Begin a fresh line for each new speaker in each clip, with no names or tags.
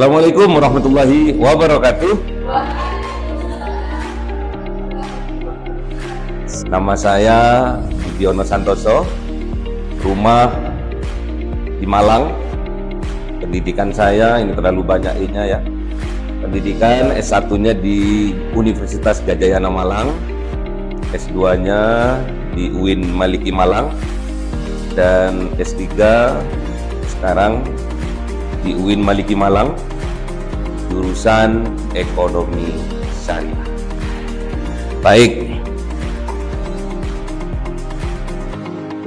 Assalamualaikum warahmatullahi wabarakatuh. Nama saya Budiono Santoso, rumah di Malang. Pendidikan saya ini terlalu banyak I-nya ya. Pendidikan S1-nya di Universitas Gadjah Yana Malang, S2-nya di UIN Maliki Malang, dan S3 sekarang di UIN Maliki Malang, jurusan Ekonomi Syariah. Baik,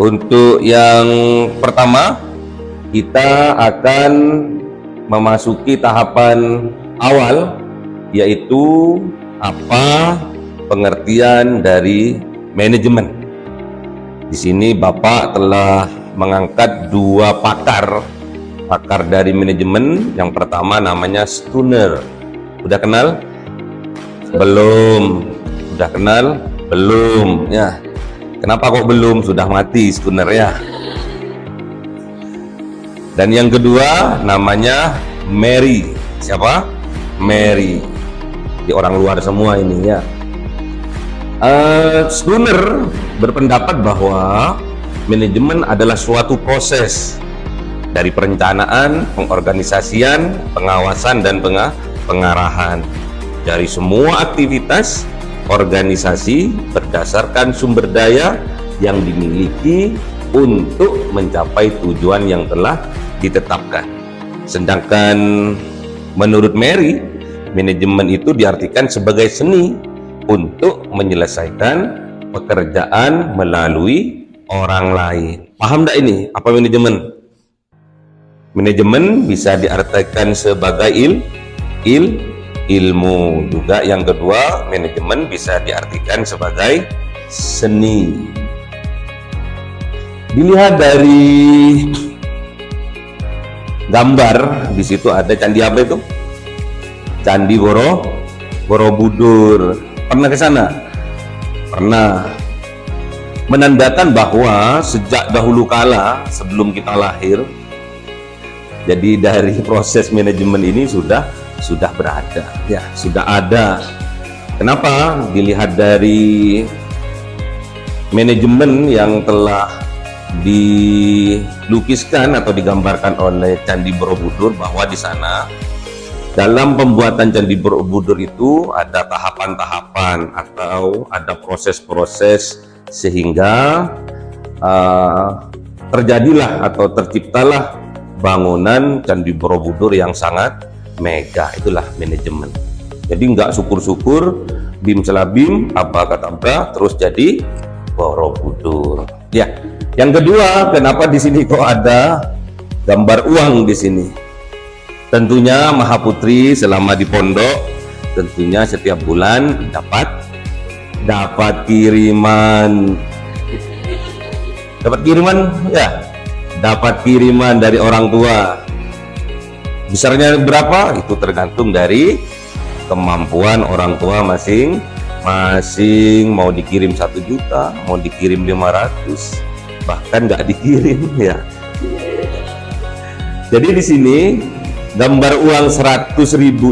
untuk yang pertama kita akan memasuki tahapan awal, yaitu apa pengertian dari manajemen. Di sini Bapak telah mengangkat dua pakar dari manajemen. Yang pertama namanya Stunner. Udah kenal? Belum. Udah kenal? Belum. Ya. Kenapa kok belum? Sudah mati Stunner ya. Dan yang kedua namanya Mary. Siapa? Mary. Di orang luar semua ini ya. Stunner berpendapat bahwa manajemen adalah suatu proses dari perencanaan, pengorganisasian, pengawasan, dan pengarahan dari semua aktivitas organisasi berdasarkan sumber daya yang dimiliki untuk mencapai tujuan yang telah ditetapkan. Sedangkan menurut Mary, manajemen itu diartikan sebagai seni untuk menyelesaikan pekerjaan melalui orang lain. Paham enggak ini? Apa manajemen? Manajemen bisa diartikan sebagai ilmu. Juga yang kedua, manajemen bisa diartikan sebagai seni. Dilihat dari gambar, di situ ada candi apa itu? Candi Borobudur. Pernah ke sana? Pernah. Menandakan bahwa sejak dahulu kala, sebelum kita lahir, jadi dari proses manajemen ini sudah berada, ya, sudah ada. Kenapa? Dilihat dari manajemen yang telah dilukiskan atau digambarkan oleh Candi Borobudur, bahwa di sana dalam pembuatan Candi Borobudur itu ada tahapan-tahapan atau ada proses-proses sehingga terjadilah atau terciptalah bangunan Candi Borobudur yang sangat mega. Itulah manajemen. Jadi nggak syukur-syukur, bim selabim, apa kata apa, terus jadi Borobudur. Ya, yang kedua, kenapa di sini kok ada gambar uang di sini? Tentunya Mahaputri selama di pondok, tentunya setiap bulan dapat kiriman. Dapat kiriman, ya. Dapat kiriman dari orang tua. Besarnya berapa? Itu tergantung dari kemampuan orang tua masing-masing. Mau dikirim 1 juta, mau dikirim 500, bahkan nggak dikirim ya. Jadi di sini gambar uang 100.000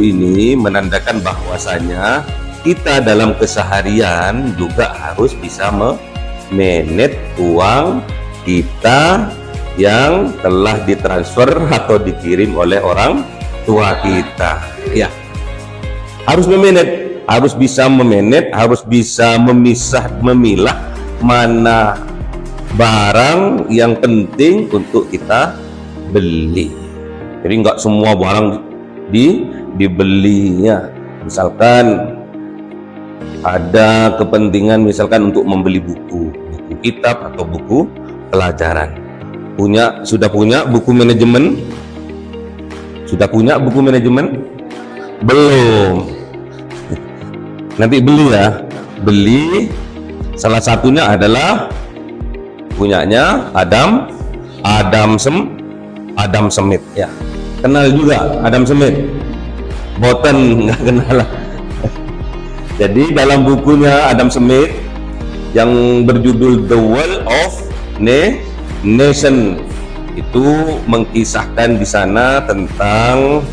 ini menandakan bahwasanya kita dalam keseharian juga harus bisa memanage uang kita yang telah ditransfer atau dikirim oleh orang tua kita. Ya, harus memanage, harus bisa memanage, harus bisa memilah mana barang yang penting untuk kita beli. Jadi nggak semua barang dibelinya. Misalkan ada kepentingan, misalkan untuk membeli buku kitab atau buku pelajaran. Sudah punya buku manajemen? Sudah punya buku manajemen? Belum. Nanti beli ya. Beli. Salah satunya adalah punyanya Adam Smith ya. Kenal juga Adam Smith? Boten nggak kenal. Jadi dalam bukunya Adam Smith yang berjudul The World of Nation itu mengkisahkan di sana tentang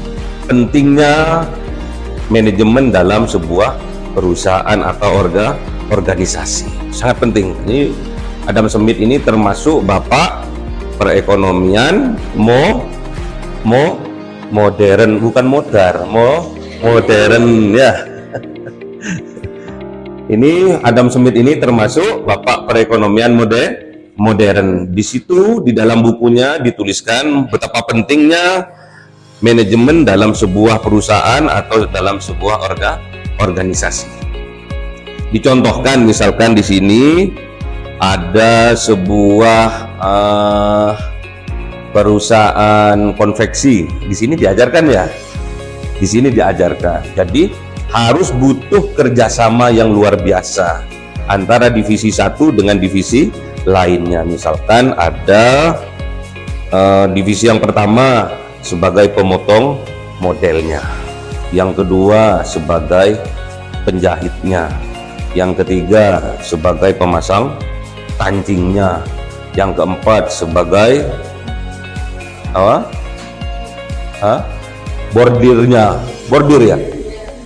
pentingnya manajemen dalam sebuah perusahaan atau organisasi. Sangat penting. Ini Adam Smith ini termasuk bapak perekonomian modern, bukan modern ya. Ini Adam Smith ini termasuk bapak perekonomian modern. Di situ di dalam bukunya dituliskan betapa pentingnya manajemen dalam sebuah perusahaan atau dalam sebuah organisasi. Dicontohkan misalkan di sini ada sebuah perusahaan konveksi. Di sini diajarkan ya. Di sini diajarkan. Jadi harus butuh kerjasama yang luar biasa antara divisi satu dengan divisi lainnya. Misalkan ada divisi yang pertama sebagai pemotong modelnya, yang kedua sebagai penjahitnya, yang ketiga sebagai pemasang kancingnya, yang keempat sebagai bordir ya,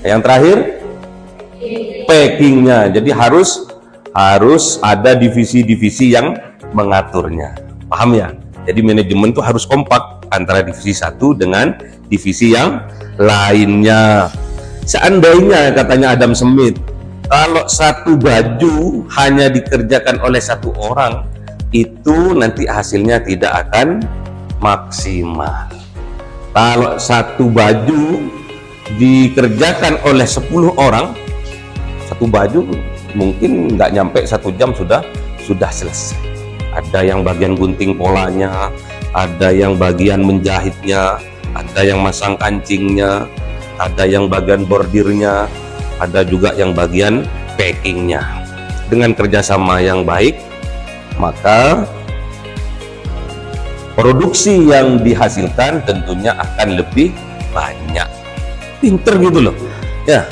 yang terakhir packingnya. Jadi harus ada divisi-divisi yang mengaturnya, paham ya? Jadi manajemen itu harus kompak antara divisi satu dengan divisi yang lainnya. Seandainya katanya Adam Smith, kalau satu baju hanya dikerjakan oleh satu orang, itu nanti hasilnya tidak akan maksimal. Kalau satu baju dikerjakan oleh 10 orang, satu baju mungkin nggak nyampe 1 jam sudah selesai. Ada yang bagian gunting polanya, ada yang bagian menjahitnya, ada yang masang kancingnya, ada yang bagian bordirnya, ada juga yang bagian packingnya. Dengan kerjasama yang baik, maka produksi yang dihasilkan tentunya akan lebih banyak. Pinter gitu loh ya.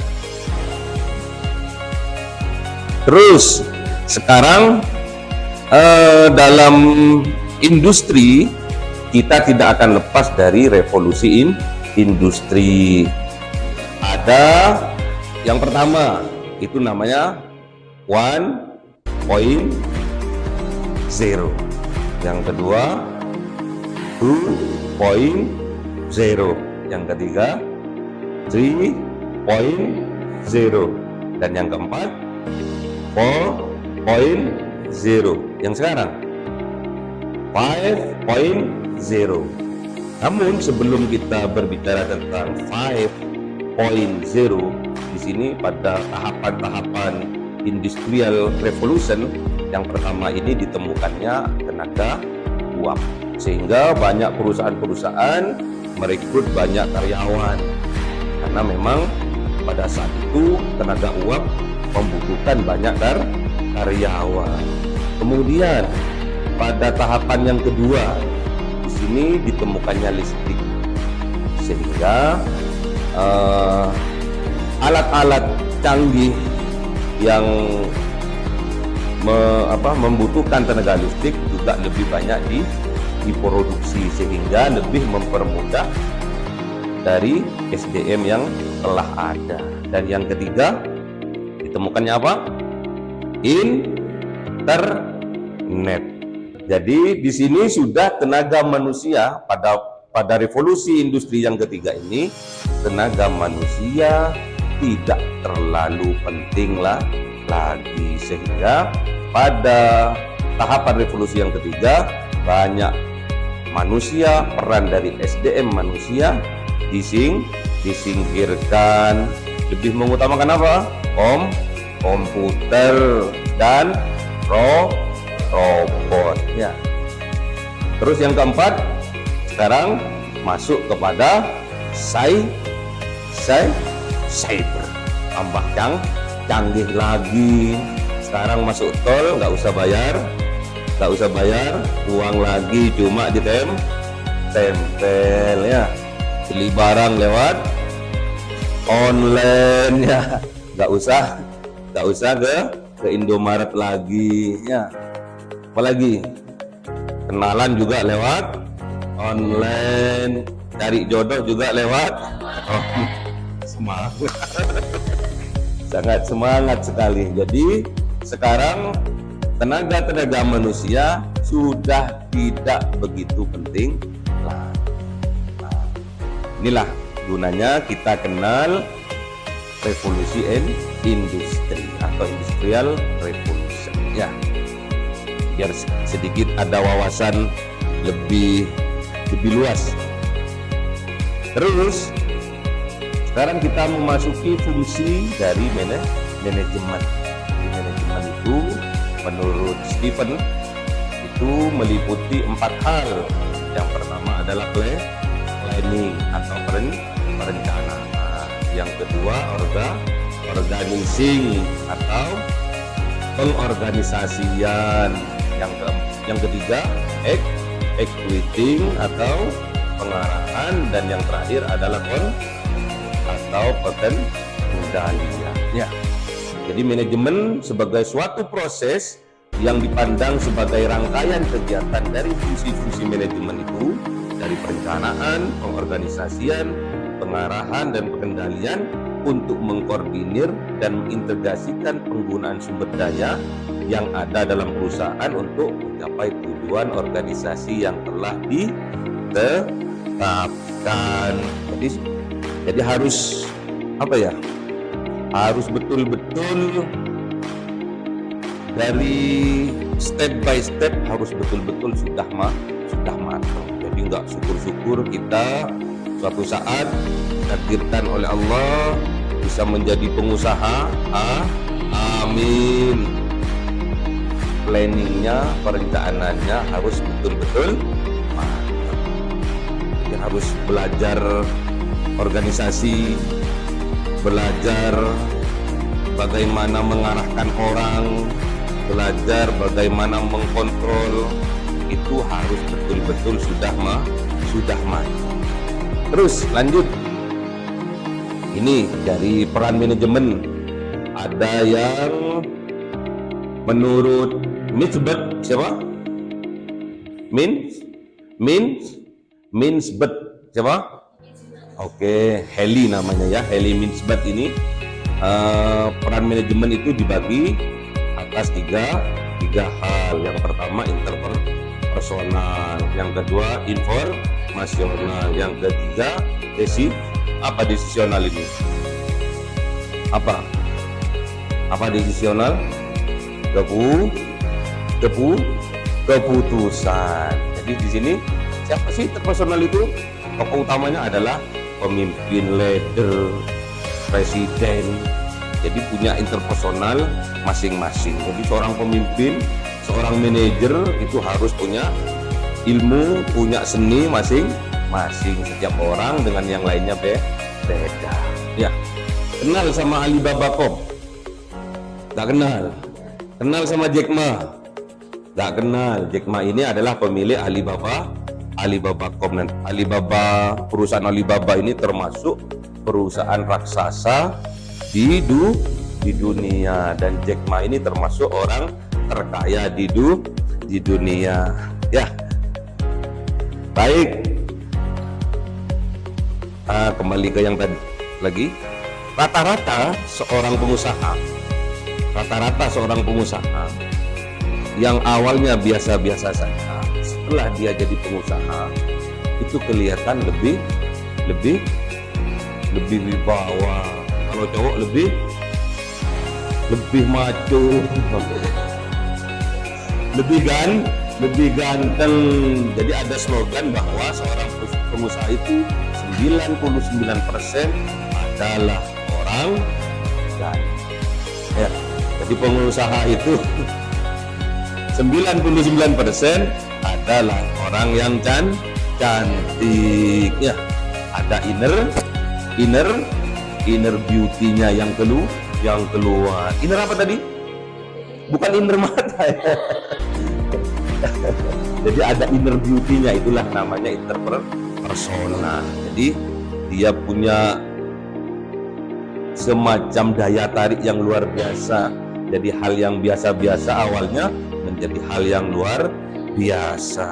Terus sekarang dalam industri kita tidak akan lepas dari revolusi industri. Ada yang pertama itu namanya 1.0, yang kedua 2.0, yang ketiga 3.0, dan yang keempat 4.0, yang sekarang 5.0. Namun sebelum kita berbicara tentang 5.0, di sini pada tahapan-tahapan industrial revolution, yang pertama ini ditemukannya tenaga uap, sehingga banyak perusahaan-perusahaan merekrut banyak karyawan, karena memang pada saat itu tenaga uap membutuhkan banyak karyawan. Kemudian pada tahapan yang kedua, di sini ditemukannya listrik, sehingga alat-alat canggih yang membutuhkan tenaga listrik juga lebih banyak diproduksi, sehingga lebih mempermudah dari SDM yang telah ada. Dan yang ketiga ditemukannya apa? Internet. Jadi di sini sudah tenaga manusia pada revolusi industri yang ketiga ini, tenaga manusia tidak terlalu penting lagi, sehingga pada tahapan revolusi yang ketiga banyak manusia, peran dari SDM manusia disingkirkan, lebih mengutamakan apa? Komputer dan robot ya. Terus yang keempat, sekarang masuk kepada cyber, tambah canggih lagi. Sekarang masuk tol nggak usah bayar uang lagi, cuma ditempel ya. Beli barang lewat online ya, nggak usah ke Indomaret lagi ya. Apalagi kenalan juga lewat online, cari jodoh juga lewat Oh, semangat. Sangat semangat sekali. Jadi sekarang tenaga manusia sudah tidak begitu penting lagi. Nah, inilah gunanya kita kenal revolusi industri atau industrial revolution ya, biar sedikit ada wawasan lebih luas. Terus sekarang kita memasuki fungsi dari manajemen. Manajemen itu menurut Stephen itu meliputi 4 hal. Yang pertama adalah planning atau perencanaan. Yang kedua organizing atau pengorganisasian. Yang ketiga executing atau pengarahan, dan yang terakhir adalah pengendalian. Ya. Jadi manajemen sebagai suatu proses yang dipandang sebagai rangkaian kegiatan dari fungsi-fungsi manajemen itu, dari perencanaan, pengorganisasian, pengarahan, dan pengendalian untuk mengkoordinir dan mengintegrasikan penggunaan sumber daya yang ada dalam perusahaan untuk mencapai tujuan organisasi yang telah ditetapkan. Jadi harus harus betul-betul dari step by step, harus betul-betul sudah matang. Jadi nggak syukur-syukur kita suatu saat ditakdirkan oleh Allah bisa menjadi pengusaha, amin. Planningnya, perencanaannya harus betul-betul matang. Jadi harus belajar organisasi, belajar bagaimana mengarahkan orang, belajar bagaimana mengkontrol, itu harus betul-betul sudah matang. Terus lanjut, ini dari peran manajemen ada yang menurut Minsbert, siapa? Minsbert, siapa? Oke, Heli namanya ya, Heli Minsbert ini. Peran manajemen itu dibagi atas tiga hal. Yang pertama interpersonal, yang kedua informasional, yang ketiga decisional ini. Apa decisional? Keputusan. Jadi di sini siapa sih interpersonal itu? Tokoh utamanya adalah pemimpin, leader, presiden. Jadi punya interpersonal masing-masing. Jadi seorang pemimpin, seorang manajer itu harus punya ilmu, punya seni masing-masing. Setiap orang dengan yang lainnya beda. Ya. Kenal sama Alibaba Corp? Gak kenal. Kenal sama Jack Ma? Gak kenal. Jack Ma ini adalah pemilik Alibaba Corp. Alibaba, perusahaan Alibaba ini termasuk perusahaan raksasa di dunia, dan Jack Ma ini termasuk orang terkaya di dunia. Ya, baik. Kembali ke yang tadi lagi. Rata-rata seorang pengusaha yang awalnya biasa-biasa saja, setelah dia jadi pengusaha itu kelihatan lebih wibawa. Kalau cowok lebih maco, lebih ganteng. Jadi ada slogan bahwa seorang pengusaha itu 99% adalah orang ganteng. Ya, jadi pengusaha itu 99% adalah orang yang cantik. Ya, ada inner beauty-nya yang keluar. Inner apa tadi? Bukan inner mata ya. Jadi ada inner beauty-nya, itulah namanya interpersonal. Jadi dia punya semacam daya tarik yang luar biasa. Jadi hal yang biasa-biasa awalnya menjadi hal yang luar biasa.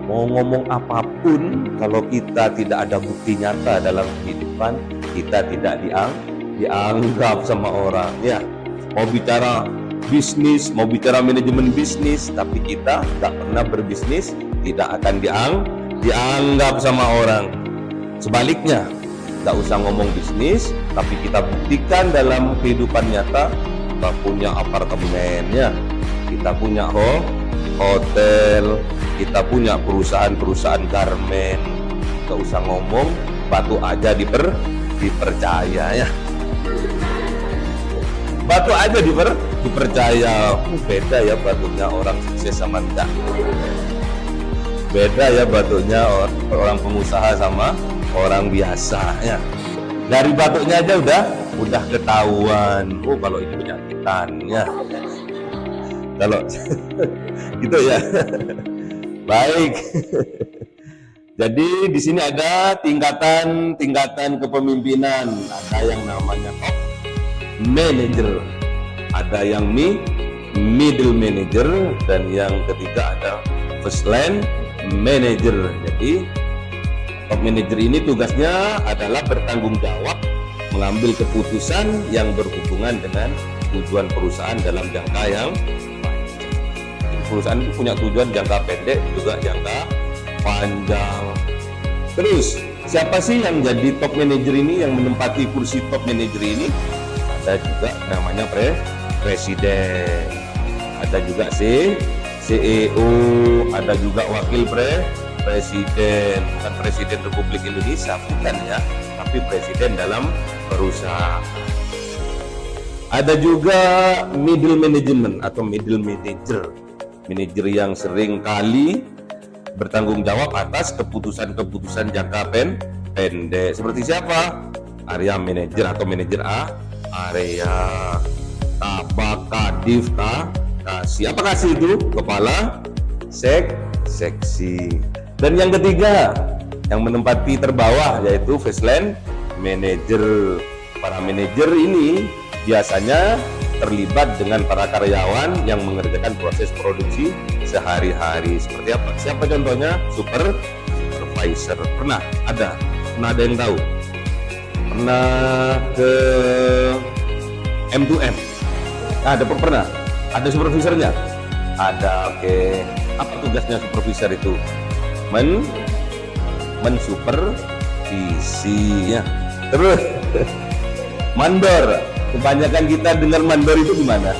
Mau ngomong apapun, kalau kita tidak ada bukti nyata dalam kehidupan, kita tidak dianggap sama orang. Ya, mau bicara bisnis, mau bicara manajemen bisnis, tapi kita nggak pernah berbisnis, tidak akan dianggap sama orang. Sebaliknya, nggak usah ngomong bisnis, tapi kita buktikan dalam kehidupan nyata, kita punya apartemennya, kita punya hotel, kita punya perusahaan garmen. Nggak usah ngomong, batu aja dipercaya ya. Batu aja dipercaya. Beda ya batunya orang sukses sama enggak. Beda ya batunya orang pengusaha sama orang biasa ya. Dari batunya aja udah ketahuan. Oh, kalau ini penyakitan ya. Kalau gitu ya. Baik. Jadi di sini ada tingkatan kepemimpinan. Ada yang namanya top manager, ada yang middle manager, dan yang ketiga ada first line manager. Jadi top manager ini tugasnya adalah bertanggung jawab mengambil keputusan yang berhubungan dengan tujuan perusahaan dalam jangka yang perusahaan itu punya tujuan jangka pendek juga jangka panjang. Terus siapa sih yang jadi top manager ini, yang menempati kursi top manager ini? Ada juga namanya presiden, ada juga CEO, ada juga wakil presiden, bukan presiden Republik Indonesia, bukan ya, tapi presiden dalam perusahaan. Ada juga middle management atau middle manager, manajer yang sering kali bertanggung jawab atas keputusan-keputusan jangka pendek. Seperti siapa? Area manager atau manajer area, Kabak, Kadif, Kasih. Apa kasih itu? Kepala seksi. Dan yang ketiga yang menempati terbawah yaitu first line manager. Para manajer ini biasanya terlibat dengan para karyawan yang mengerjakan proses produksi sehari-hari. Seperti apa? Siapa contohnya? Supervisor. Pernah ada yang tahu? Pernah ke M2M? Pernah? Ada supervisornya? Ada. Oke. Apa tugasnya supervisor itu? Mensupervisi ya. Terus mandor. Kebanyakan kita dengar mandor itu di mana?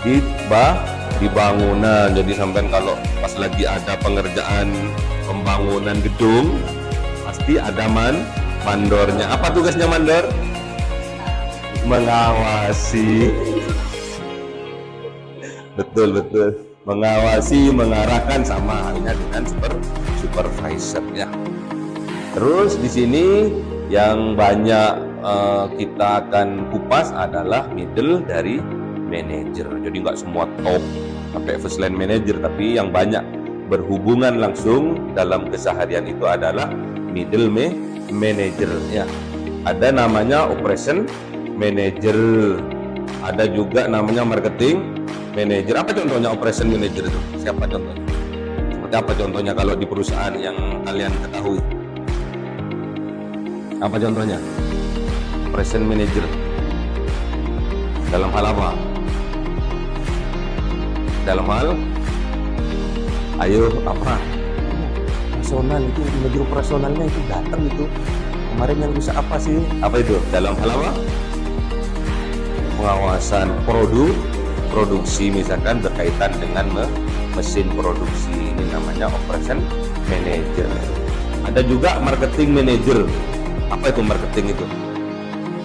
Di bangunan. Jadi sampai kalau pas lagi ada pengerjaan pembangunan gedung, pasti ada mandornya. Apa tugasnya mandor? Mengawasi. Betul. Mengawasi, mengarahkan, sama halnya dengan supervisor ya. Terus di sini yang banyak kita akan kupas adalah middle dari manager. Jadi nggak semua top sampai first line manager, tapi yang banyak berhubungan langsung dalam keseharian itu adalah middle manager ya. Ada namanya operation manager, ada juga namanya marketing manager. Apa contohnya operation manager itu? Siapa contohnya? Seperti apa contohnya kalau di perusahaan yang kalian ketahui? Apa contohnya? Operation manager dalam hal apa? Dalam hal apa? Personal itu, manajer operasionalnya itu datang itu. Kemarin yang rusak apa sih? Apa itu? Dalam hal apa? Pengawasan produksi, misalkan berkaitan dengan mesin produksi. Ini namanya operation manager. Ada juga marketing manager. Apa itu marketing itu?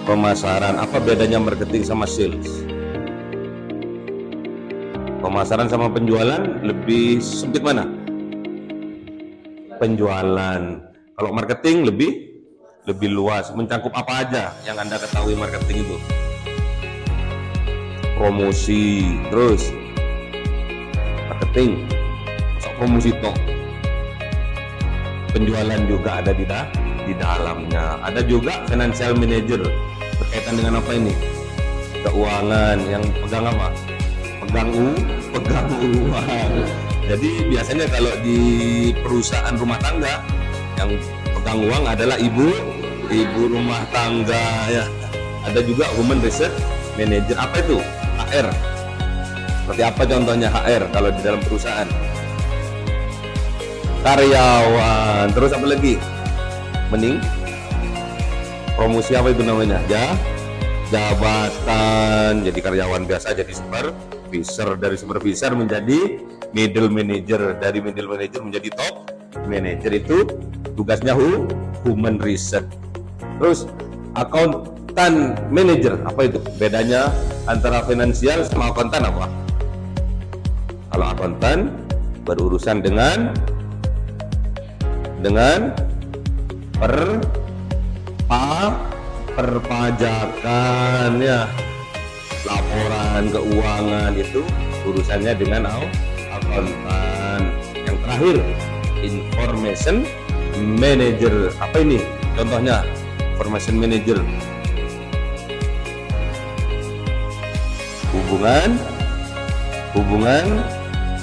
Pemasaran. Apa bedanya marketing sama sales? Pemasaran sama penjualan lebih sempit mana? Penjualan. Kalau marketing lebih luas, mencakup apa aja yang Anda ketahui marketing itu? Promosi, terus marketing, promosi toh. Penjualan juga ada di dalamnya. Ada juga financial manager, berkaitan dengan apa ini? Keuangan, yang pegang apa? Pegang uang. Jadi biasanya kalau di perusahaan rumah tangga yang pegang uang adalah ibu rumah tangga ya. Ada juga Human Research Manager. Apa itu? HR. Seperti apa contohnya HR kalau di dalam perusahaan? Karyawan. Terus apa lagi? Promosi apa itu namanya? Jabatan. Jadi karyawan biasa jadi supervisor, dari supervisor menjadi middle manager, dari middle manager menjadi top manager. Itu tugasnya Human Research. Terus akuntan manager, apa itu? Bedanya antara finansial sama akuntan apa? Kalau akuntan berurusan dengan perpajakan ya, laporan keuangan, itu urusannya dengan akuntan. Yang terakhir information manager. Apa ini contohnya? Information manager, hubungan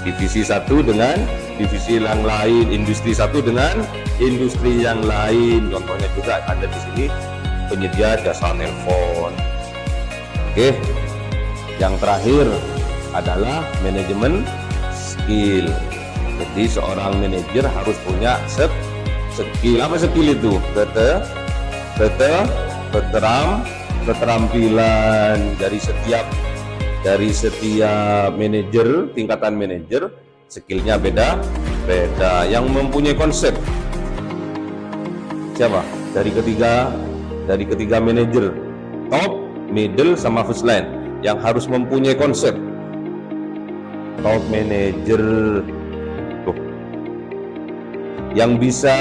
divisi satu dengan divisi yang lain, industri satu dengan industri yang lain. Contohnya juga ada di sini penyedia jasa telepon. Oke, yang terakhir adalah manajemen skill. Jadi seorang manajer harus punya skill. Apa skill itu? Keterampilan dari setiap manajer, tingkatan manajer, skillnya beda. Yang mempunyai konsep siapa? Dari ketiga manajer, top, middle, sama first line, yang harus mempunyai konsep. Top manager yang bisa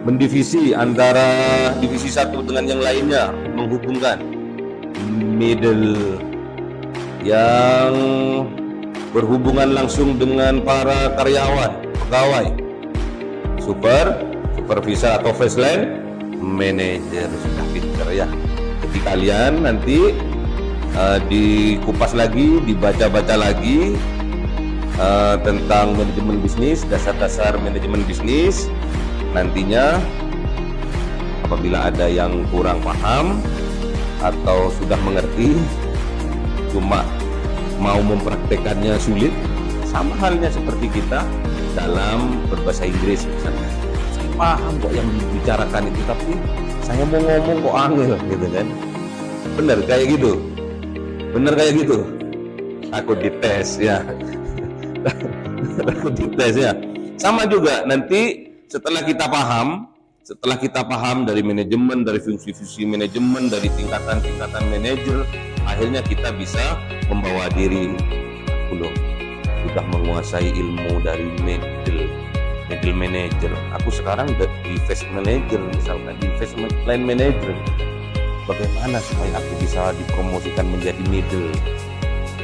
mendivisi antara divisi satu dengan yang lainnya, menghubungkan. Middle yang berhubungan langsung dengan para karyawan, pegawai. Supervisor atau first line manager. Sudah pinter ya. Jadi kalian nanti dikupas lagi, dibaca-baca lagi tentang manajemen bisnis, dasar-dasar manajemen bisnis. Nantinya apabila ada yang kurang paham atau sudah mengerti cuma mau mempraktekannya sulit, sama halnya seperti kita dalam berbahasa Inggris misalnya. Saya paham kok yang dibicarakan itu, tapi saya mau ngomong kok angel gitu kan. Bener kayak gitu. Aku dites ya. Aku dites ya. Sama juga nanti setelah kita paham dari manajemen, dari fungsi-fungsi manajemen, dari tingkatan-tingkatan manajer, akhirnya kita bisa membawa diri. Aku sudah menguasai ilmu dari middle manager. Aku sekarang udah di first manager, misalkan di first line manager. Bagaimana supaya aku bisa dipromosikan menjadi middle?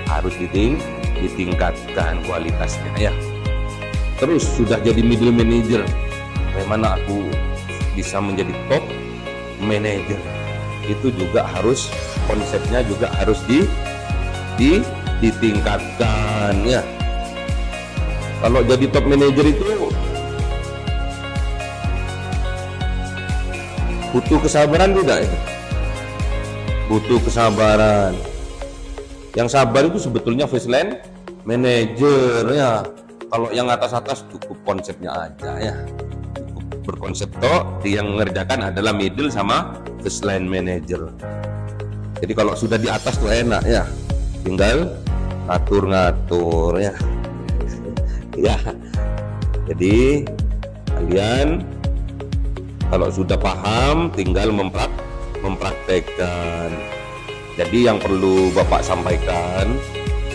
Harus ditingkatkan kualitasnya ya. Terus sudah jadi middle manager, bagaimana aku bisa menjadi top manager? Itu juga harus, konsepnya juga harus ditingkatkan ya. Kalau jadi top manager itu butuh kesabaran juga ya. Butuh kesabaran. Yang sabar itu sebetulnya first line manager ya. Kalau yang atas-atas cukup konsepnya aja ya. Berkonsep toh, yang mengerjakan adalah middle sama first line manager. Jadi kalau sudah di atas tuh enak ya, tinggal ngatur-ngatur ya. Ya, jadi kalian kalau sudah paham tinggal mempraktekkan. Jadi yang perlu Bapak sampaikan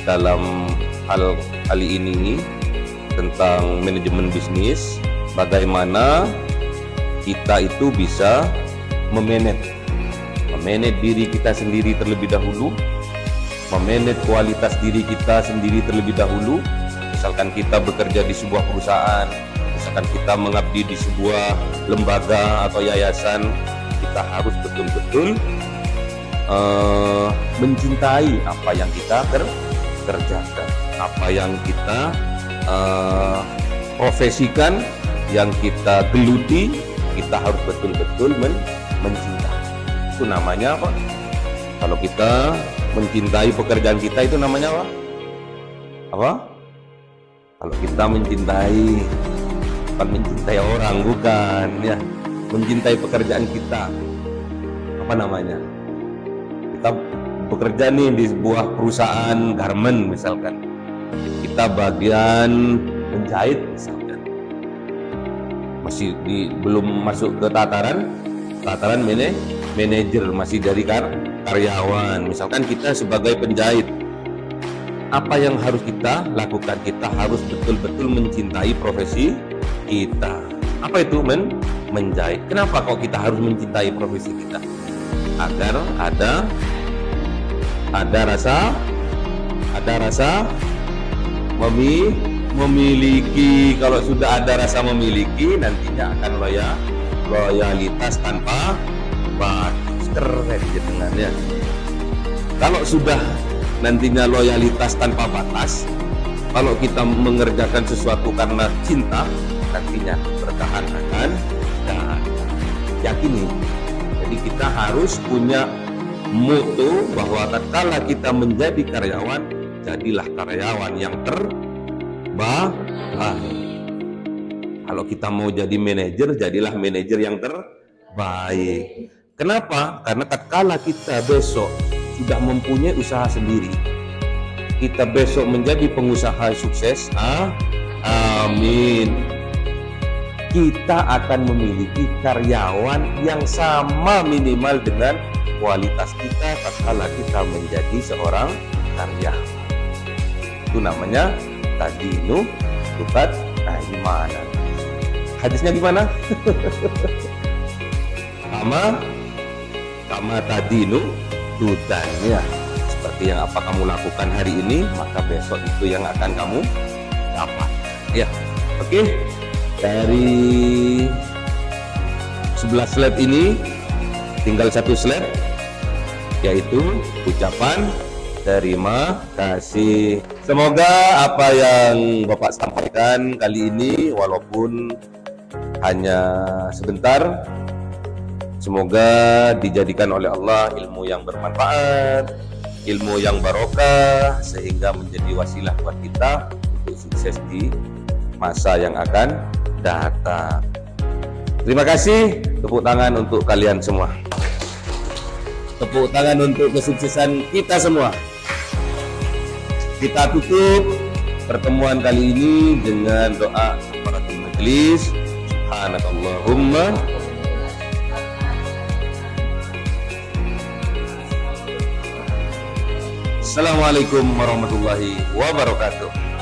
dalam hal kali ini tentang manajemen bisnis, bagaimana kita itu bisa memanage diri kita sendiri terlebih dahulu, memanage kualitas diri kita sendiri terlebih dahulu. Misalkan kita bekerja di sebuah perusahaan, misalkan kita mengabdi di sebuah lembaga atau yayasan, kita harus betul-betul mencintai apa yang kita kerjakan. apa yang kita profesikan, yang kita geluti, kita harus betul-betul mencintai. Itu namanya apa? Kalau kita mencintai pekerjaan kita, itu namanya apa? Apa? Kalau kita mencintai, bukan mencintai orang, bukan ya, mencintai pekerjaan kita, apa namanya? Kita bekerja nih di sebuah perusahaan garment misalkan, kita bagian menjahit misalkan, masih belum masuk ke tataran manajer, masih dari karyawan. Misalkan kita sebagai penjahit, apa yang harus kita lakukan? Kita harus betul-betul mencintai profesi kita. Apa itu menjahit? Kenapa kok kita harus mencintai profesi kita? Agar ada rasa memiliki. Kalau sudah ada rasa memiliki, nantinya akan loyalitas tanpa batas. Keren jenengannya. Kalau sudah nantinya loyalitas tanpa batas, kalau kita mengerjakan sesuatu karena cinta, nantinya bertahan akan dan yakini. Jadi kita harus punya moto bahwa tatkala kita menjadi karyawan, jadilah karyawan yang terbaik. Kalau kita mau jadi manajer, jadilah manajer yang terbaik. Kenapa? Karena tatkala kita besok sudah mempunyai usaha sendiri, kita besok menjadi pengusaha sukses, amin, kita akan memiliki karyawan yang sama minimal dengan kualitas kita tatkala kita menjadi seorang karyawan. Itu namanya tadinu tukat kaimanan. Hadisnya gimana? Kama tadinu tudannya. Seperti yang apa kamu lakukan hari ini, maka besok itu yang akan kamu dapat. Ya, oke. Dari 11 slide ini tinggal satu slide, yaitu ucapan terima kasih. Semoga apa yang Bapak sampaikan kali ini, walaupun hanya sebentar, semoga dijadikan oleh Allah ilmu yang bermanfaat, ilmu yang barokah, sehingga menjadi wasilah buat kita untuk sukses di masa yang akan datang. Terima kasih, tepuk tangan untuk kalian semua. Tepuk tangan untuk kesuksesan kita semua. Kita tutup pertemuan kali ini dengan doa kafaratul majelis. Subhanakallahumma. Assalamualaikum warahmatullahi wabarakatuh.